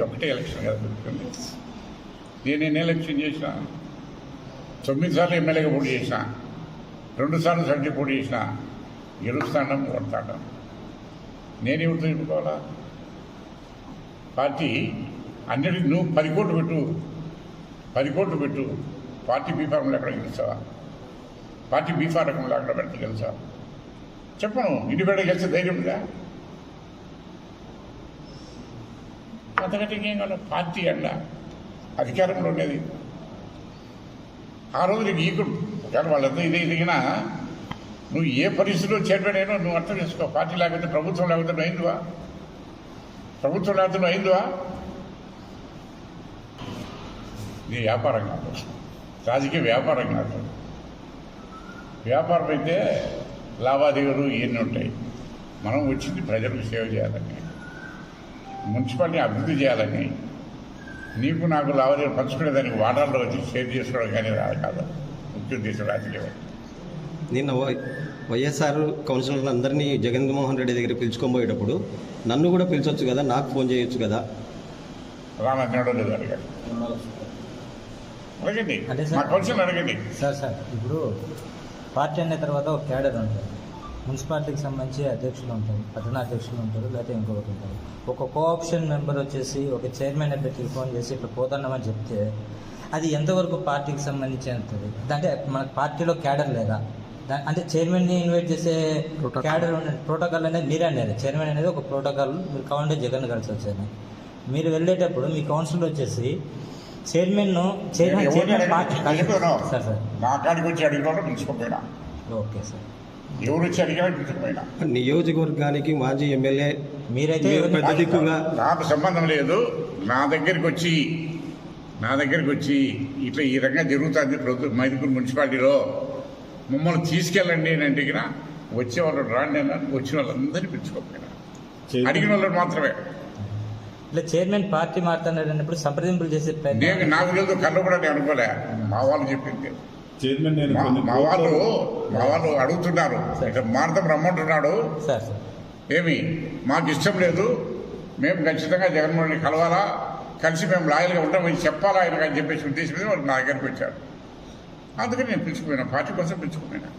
ఇది ఒకటే ఎలక్షన్ కదా పెట్టుకుంది. నేను ఎన్ని ఎలక్షన్ చేసిన 9 సార్లు ఎమ్మెల్యేగా పోటీ చేసిన, 2 సార్లు సర్టి పోటీ చేసిన, గెలుస్తాడం కొడతాడం. నేను ఎవరితో చెప్పుకోవాలా? పార్టీ అన్నిటికీ నువ్వు 10 కోట్లు పెట్టు పార్టీ బీ ఫార్ములు ఎక్కడ గెలుస్తావా? పార్టీ బీ ఫార్ములు అక్కడ పెడితే గెలుసా? చెప్పను. ఇండిపెండెంట్ గెలిస్తే ధైర్యం ఉందా? అంతకంటే ఏం కాదు. పార్టీ అండ అధికారంలో ఉండేది ఆ రోజు నీకు ఈకుడు కానీ వాళ్ళంతా ఇదే ఎదిగినా నువ్వు ఏ పరిస్థితిలో చైర్మన్ అయినా నువ్వు అర్థం చేసుకో. పార్టీ లేకపోతే ప్రభుత్వం లేకపోతే నువ్వు అయిందివా? ప్రభుత్వం లేకపోతే నువ్వు అయిందివా? ఇది వ్యాపారం కాదు, రాజకీయ వ్యాపారం కాదు. వ్యాపారం అయితే లావాదేవీలు ఇవన్నీ ఉంటాయి. మనం వచ్చింది ప్రజలకు సేవ చేయాలని, మున్సిపాలిటీ అభివృద్ధి చేయాలని, నీకు నాకు లావాదేవీలు పంచుకునేదానికి వాటాల్లో వచ్చి షేర్ చేసుకోవడం కానీ రాదు కాదు ముఖ్య ఉద్దేశం రాజకీయం. నిన్న వైఎస్ఆర్ కౌన్సిలర్లు అందరినీ జగన్మోహన్ రెడ్డి దగ్గర పిలుచుకోబోయేటప్పుడు నన్ను కూడా పిలిచొచ్చు కదా, నాకు ఫోన్ చేయొచ్చు కదా. రానన్నాడో లేదు అడగండి, అడగండి, మా కౌన్సిలర్ అడగండి. సార్ ఇప్పుడు పార్టీ అనే తర్వాత ఒక క్యాడర్ ఉంటుంది. మున్సిపాలిటీకి సంబంధించి అధ్యక్షులు ఉంటారు, పట్టణాధ్యక్షులు ఉంటారు, లేకపోతే ఇంకొకటి ఉంటారు. ఒక కోఆప్షన్ మెంబర్ వచ్చేసి ఒక చైర్మన్ పెట్టి ఫోన్ చేసి ఇట్లా పోతున్నామని చెప్తే అది ఎంతవరకు పార్టీకి సంబంధించి ఉంటుంది? అంటే మన పార్టీలో క్యాడర్ లేదా? అంటే చైర్మన్ని ఇన్వైట్ చేసే క్యాడర్ ప్రోటోకాల్ అనేది మీరే అనేది. చైర్మన్ అనేది ఒక ప్రోటోకాల్. మీరు కావాలంటే జగన్ కలిసి వచ్చారు. మీరు వెళ్ళేటప్పుడు మీ కౌన్సిల్ వచ్చేసి చైర్మన్ పార్టీ సార్ నా కాడికి వచ్చి అడిగిన పిలుచుకోపోయినా, ఓకే సార్, ఎవరు వచ్చి అడిగినా పిలుచుకుపోయినా. నియోజకవర్గానికి మాజీ ఎమ్మెల్యే మీరైతే పెద్ద దిక్కుగా నాకు సంబంధం లేదు. నా దగ్గరికి వచ్చి ఇట్లా ఈ రకంగా జరుగుతుంది మైదుకూరు మున్సిపాలిటీలో, మమ్మల్ని తీసుకెళ్ళండి అని అడిగిన వచ్చేవాళ్ళు రాండి అన్నాను. వచ్చిన వాళ్ళందరినీ పిలుచుకోకపోయినా, అడిగిన వాళ్ళు మాత్రమే. ఇట్లా చైర్మన్ పార్టీ మారుతున్నాడు అన్నప్పుడు సంప్రదింపులు చేసే నేను నాకు లేదు కళ్ళు కూడా నేను అనుకోలే, మా వాళ్ళు చెప్పింది. మా వాళ్ళు అడుగుతున్నారు, ఇట్లా మారుతాం రమ్మంటున్నాడు. ఏమి మాకు ఇష్టం లేదు, మేము ఖచ్చితంగా జగన్మోహన్ రెడ్డి కలవాలా, కలిసి మేము లాయల్గా ఉంటామని చెప్పాలా ఆయన అని చెప్పేసి ఉద్దేశం మీద వాళ్ళు నా దగ్గరికి వచ్చారు. అందుకని నేను పిలుచుకుపోయినా, పార్టీ కోసం పిలుచుకుపోయినా.